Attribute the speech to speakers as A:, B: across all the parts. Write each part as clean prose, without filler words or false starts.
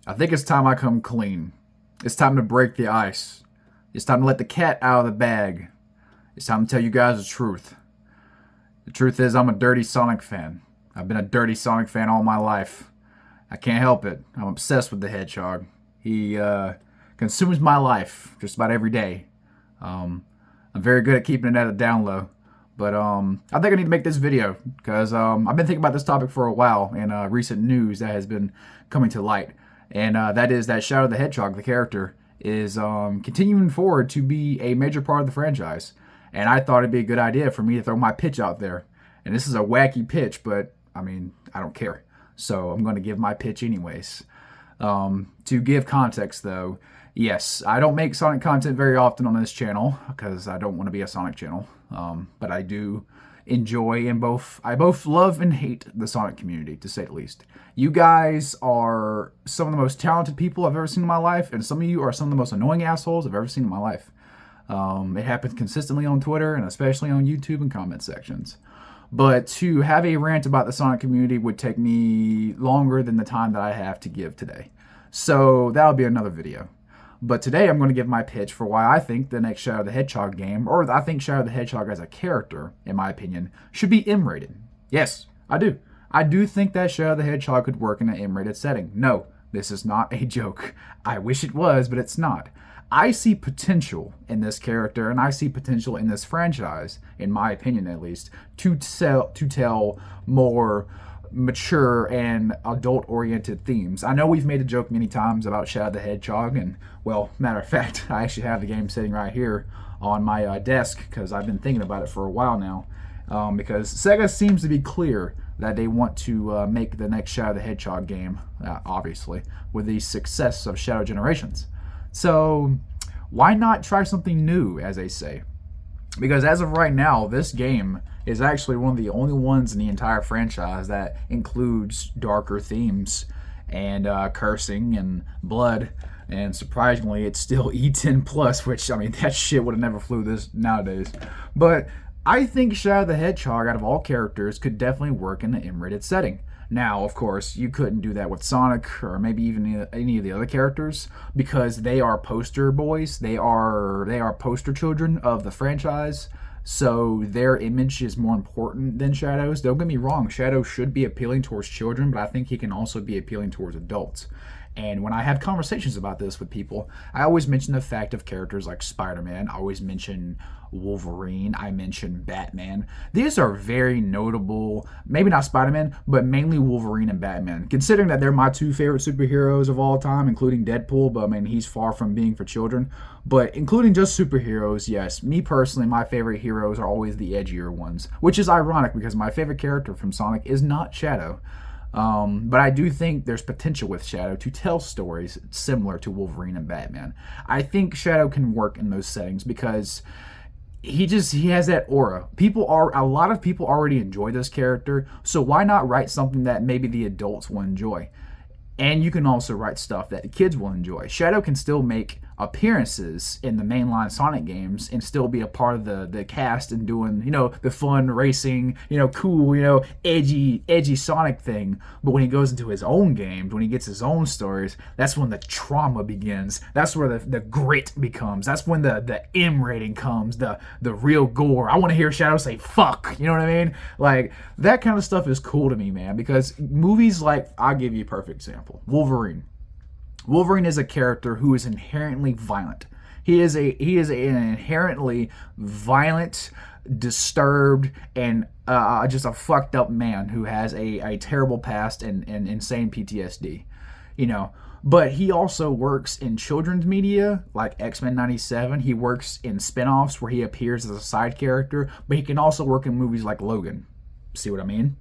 A: I think it's time I come clean. It's time to break the ice. It's time to let the cat out of the bag. It's time to tell you guys the truth. The truth is, I'm a dirty Sonic fan. I've been a dirty Sonic fan all my life. I can't help it. I'm obsessed with the Hedgehog. He consumes my life just about every day. I'm very good at keeping it at a down low. But I think I need to make this video because I've been thinking about this topic for a while in recent news that has been coming to light. And that is that Shadow the Hedgehog, the character, is continuing forward to be a major part of the franchise. And I thought it'd be a good idea for me to throw my pitch out there. And this is a wacky pitch, but I mean, I don't care. So I'm going to give my pitch anyways. To give context though, yes, I don't make Sonic content very often on this channel because I don't want to be a Sonic channel. But I do enjoy I both love and hate the Sonic community, to say the least. You guys are some of the most talented people I've ever seen in my life, and some of you are some of the most annoying assholes I've ever seen in my life. It happens consistently on Twitter and especially on YouTube and comment sections. But to have a rant about the Sonic community would take me longer than the time that I have to give today. So that'll be another video. But today I'm going to give my pitch for why I think the next Shadow the Hedgehog game, or I think Shadow the Hedgehog as a character, in my opinion, should be M-rated. Yes, I do. I do think that Shadow the Hedgehog could work in an M-rated setting. No, this is not a joke. I wish it was, but it's not. I see potential in this character, and I see potential in this franchise, in my opinion at least, to tell more mature and adult-oriented themes. I know we've made a joke many times about Shadow the Hedgehog, and, well, matter of fact, I actually have the game sitting right here on my desk because I've been thinking about it for a while now, because Sega seems to be clear that they want to make the next Shadow the Hedgehog game, obviously, with the success of Shadow Generations. So, why not try something new, as they say? Because as of right now, this game is actually one of the only ones in the entire franchise that includes darker themes and cursing and blood. And surprisingly, it's still E10 plus, which, I mean, that shit would have never flew this nowadays. But I think Shadow the Hedgehog, out of all characters, could definitely work in an M-rated setting. Now, of course, you couldn't do that with Sonic or maybe even any of the other characters because they are poster boys. They are poster children of the franchise. So their image is more important than Shadow's. Don't get me wrong, Shadow should be appealing towards children, but I think he can also be appealing towards adults. And when I have conversations about this with people, I always mention the fact of characters like Spider-Man. I always mention Wolverine. I mention Batman. These are very notable, maybe not Spider-Man, but mainly Wolverine and Batman. Considering that they're my two favorite superheroes of all time, including Deadpool, but I mean, he's far from being for children. But including just superheroes, yes, me personally, my favorite heroes are always the edgier ones, which is ironic because my favorite character from Sonic is not Shadow. But I do think there's potential with Shadow to tell stories similar to Wolverine and Batman. I think Shadow can work in those settings because he has that aura. A lot of people already enjoy this character, so why not write something that maybe the adults will enjoy? And you can also write stuff that the kids will enjoy. Shadow can still make appearances in the mainline Sonic games and still be a part of the cast and doing, the fun racing, cool, edgy Sonic thing. But when he goes into his own games, when he gets his own stories, that's when the trauma begins. That's where the grit becomes. That's when the M rating comes, the real gore. I want to hear Shadow say fuck, you know what I mean? Like, that kind of stuff is cool to me, man, because movies like, I'll give you a perfect example. Wolverine. Wolverine is a character who is inherently violent. He is an inherently violent, disturbed, and just a fucked up man who has a terrible past and insane PTSD. But he also works in children's media like X-Men 97. He works in spin-offs where he appears as a side character, but he can also work in movies like Logan. See what I mean?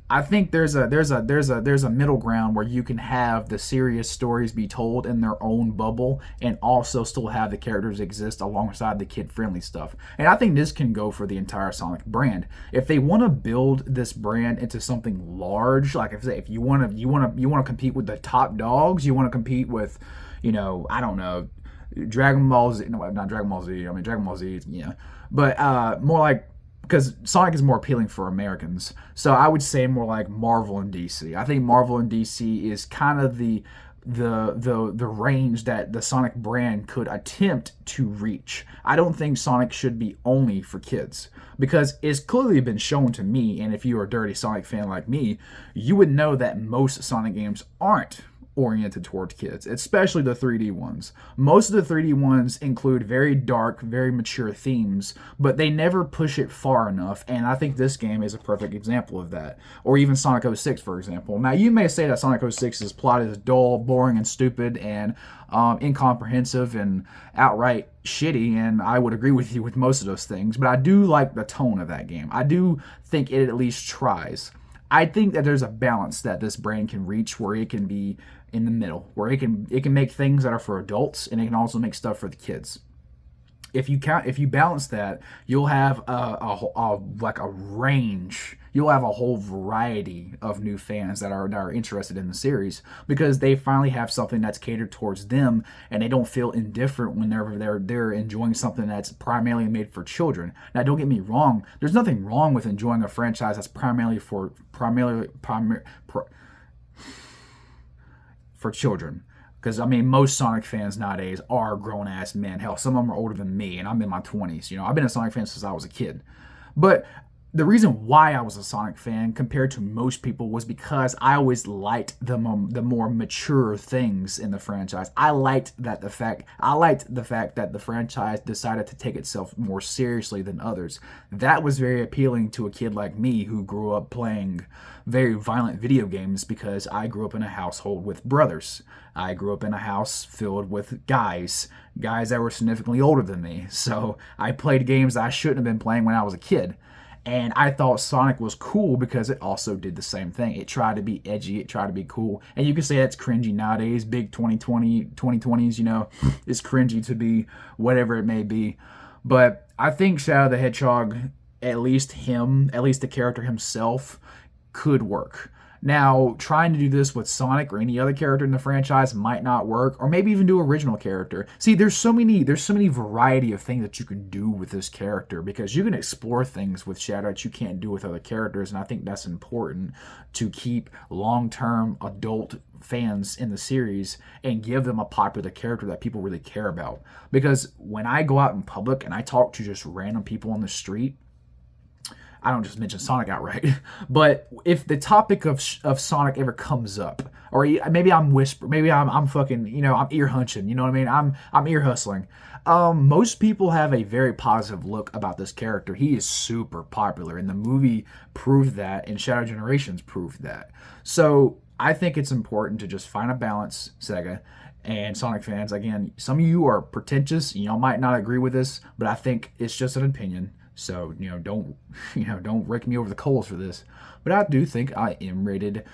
A: I think there's a middle ground where you can have the serious stories be told in their own bubble and also still have the characters exist alongside the kid-friendly stuff. And I think this can go for the entire Sonic brand. If they want to build this brand into something large, like if you want to compete with the top dogs, you want to compete with, I don't know, Dragon Ball Z, no, not Dragon Ball Z. I mean Dragon Ball Z, but more like, because Sonic is more appealing for Americans. So I would say more like Marvel and DC. I think Marvel and DC is kind of the the range that the Sonic brand could attempt to reach. I don't think Sonic should be only for kids, because it's clearly been shown to me, and if you're a dirty Sonic fan like me, you would know that most Sonic games aren't oriented towards kids, especially the 3D ones. Most of the 3D ones include very dark, very mature themes, but they never push it far enough, and I think this game is a perfect example of that. Or even Sonic 06, for example. Now, you may say that Sonic 06's plot is dull, boring, and stupid, and incomprehensive, and outright shitty, and I would agree with you with most of those things, but I do like the tone of that game. I do think it at least tries. I think that there's a balance that this brand can reach where it can be in the middle, where it can make things that are for adults, and it can also make stuff for the kids. If you balance that, you'll have a range. You'll have a whole variety of new fans that are interested in the series, because they finally have something that's catered towards them, and they don't feel indifferent whenever they're enjoying something that's primarily made for children. Now, don't get me wrong. There's nothing wrong with enjoying a franchise that's primarily for children. Because, I mean, most Sonic fans nowadays are grown-ass men. Hell, some of them are older than me, and I'm in my 20s. You know, I've been a Sonic fan since I was a kid. But the reason why I was a Sonic fan compared to most people was because I always liked the more mature things in the franchise. I liked the fact that the franchise decided to take itself more seriously than others. That was very appealing to a kid like me who grew up playing very violent video games, because I grew up in a household with brothers. I grew up in a house filled with guys that were significantly older than me. So I played games that I shouldn't have been playing when I was a kid. And I thought Sonic was cool because it also did the same thing. It tried to be edgy. It tried to be cool. And you can say that's cringy nowadays. Big 2020s, you know, it's cringy to be whatever it may be. But I think Shadow the Hedgehog, at least the character himself, could work. Now, trying to do this with Sonic or any other character in the franchise might not work, or maybe even do original character. See, there's so many variety of things that you can do with this character, because you can explore things with Shadow that you can't do with other characters, and I think that's important to keep long-term adult fans in the series and give them a popular character that people really care about. Because when I go out in public and I talk to just random people on the street, I don't just mention Sonic outright, but if the topic of Sonic ever comes up, or maybe I'm fucking, you know, I'm ear hunching, you know what I mean? I'm ear hustling. Most people have a very positive look about this character. He is super popular, and the movie proved that, and Shadow Generations proved that. So I think it's important to just find a balance, Sega and Sonic fans. Again, some of you are pretentious, y'all might not agree with this, but I think it's just an opinion. So, don't rake me over the coals for this. But I do think a M-rated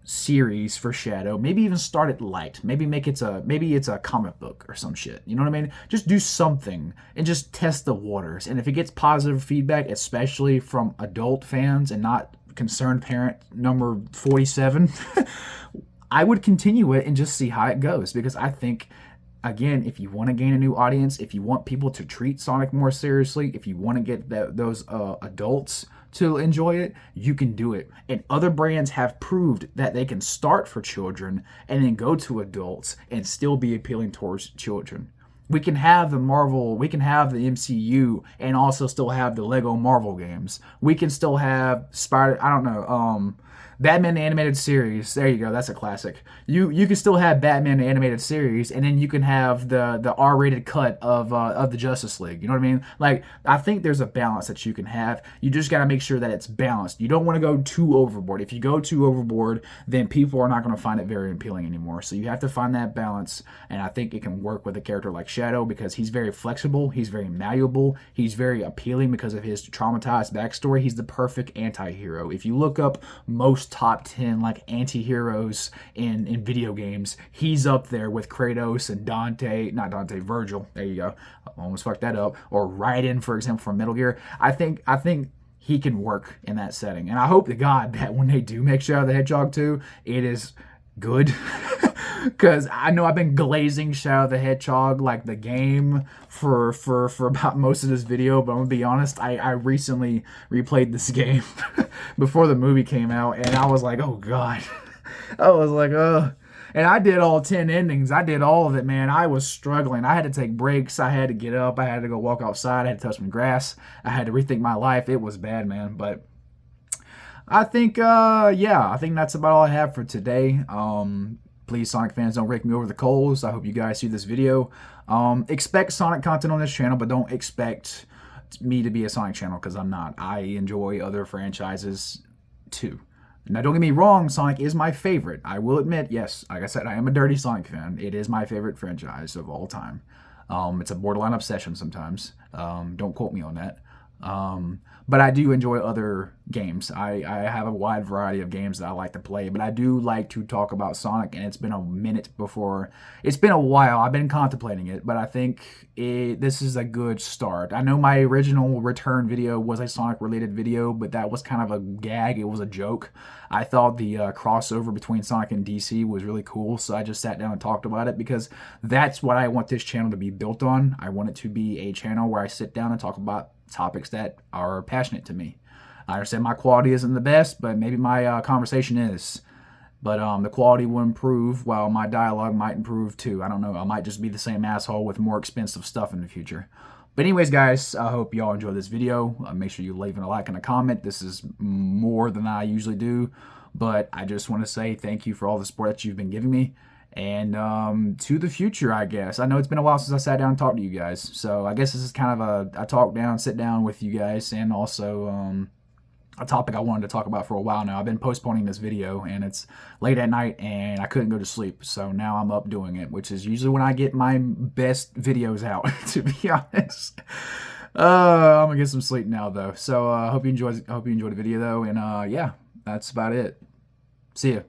A: series for Shadow, maybe even start it light. Maybe it's a comic book or some shit. You know what I mean? Just do something and just test the waters. And if it gets positive feedback, especially from adult fans and not concerned parent number 47, I would continue it and just see how it goes. Because I think, again, if you want to gain a new audience, if you want people to treat Sonic more seriously, if you want to get those adults to enjoy it, you can do it. And other brands have proved that they can start for children and then go to adults and still be appealing towards children. We can have the MCU and also still have the Lego Marvel games. We can still have Batman animated series. There you go. That's a classic. You can still have Batman animated series, and then you can have the R-rated cut of the Justice League. You know what I mean? Like, I think there's a balance that you can have. You just got to make sure that it's balanced. You don't want to go too overboard. If you go too overboard, then people are not going to find it very appealing anymore. So you have to find that balance, and I think it can work with a character like Shadow because he's very flexible, he's very malleable, he's very appealing because of his traumatized backstory. He's the perfect anti-hero. If you look up most top 10 like anti-heroes in video games, he's up there with Kratos and Virgil. There you go. I almost fucked that up. Or Raiden, for example, from Metal Gear. I think he can work in that setting. And I hope to God that when they do make Shadow the Hedgehog 2, it is good. Because I know I've been glazing Shadow the Hedgehog, like the game, for about most of this video, but I'm going to be honest, I recently replayed this game before the movie came out, and I was like, oh God. I was like, oh. And I did all 10 endings. I did all of it, man. I was struggling. I had to take breaks. I had to get up. I had to go walk outside. I had to touch some grass. I had to rethink my life. It was bad, man. But I think, yeah, I think that's about all I have for today. Please, Sonic fans, don't rake me over the coals. I hope you guys see this video. Expect Sonic content on this channel, but don't expect me to be a Sonic channel, because I'm not. I enjoy other franchises too. Now, don't get me wrong, Sonic is my favorite. I will admit, yes, like I said, I am a dirty Sonic fan. It is my favorite franchise of all time. It's a borderline obsession sometimes. Don't quote me on that. But I do enjoy other games. I have a wide variety of games that I like to play, but I do like to talk about Sonic, and it's been a minute before. It's been a while. I've been contemplating it, but I think this is a good start. I know my original return video was a Sonic-related video, but that was kind of a gag. It was a joke. I thought the crossover between Sonic and DC was really cool, so I just sat down and talked about it, because that's what I want this channel to be built on. I want it to be a channel where I sit down and talk about topics that are passionate to me. I understand my quality isn't the best, but maybe my conversation is. But the quality will improve, while my dialogue might improve too. I don't know. I might just be the same asshole with more expensive stuff in the future. But anyways, guys, I hope y'all enjoyed this video. Make sure you leave a like and a comment. This is more than I usually do, but I just want to say thank you for all the support that you've been giving me. And to the future, I guess. I know it's been a while since I sat down and talked to you guys, so I guess this is kind of a talk down, sit down with you guys, and also a topic I wanted to talk about for a while now. I've been postponing this video, and it's late at night, and I couldn't go to sleep, so now I'm up doing it, which is usually when I get my best videos out, to be honest. I'm gonna get some sleep now, though. So I hope you enjoyed the video, though, and yeah, that's about it. See ya.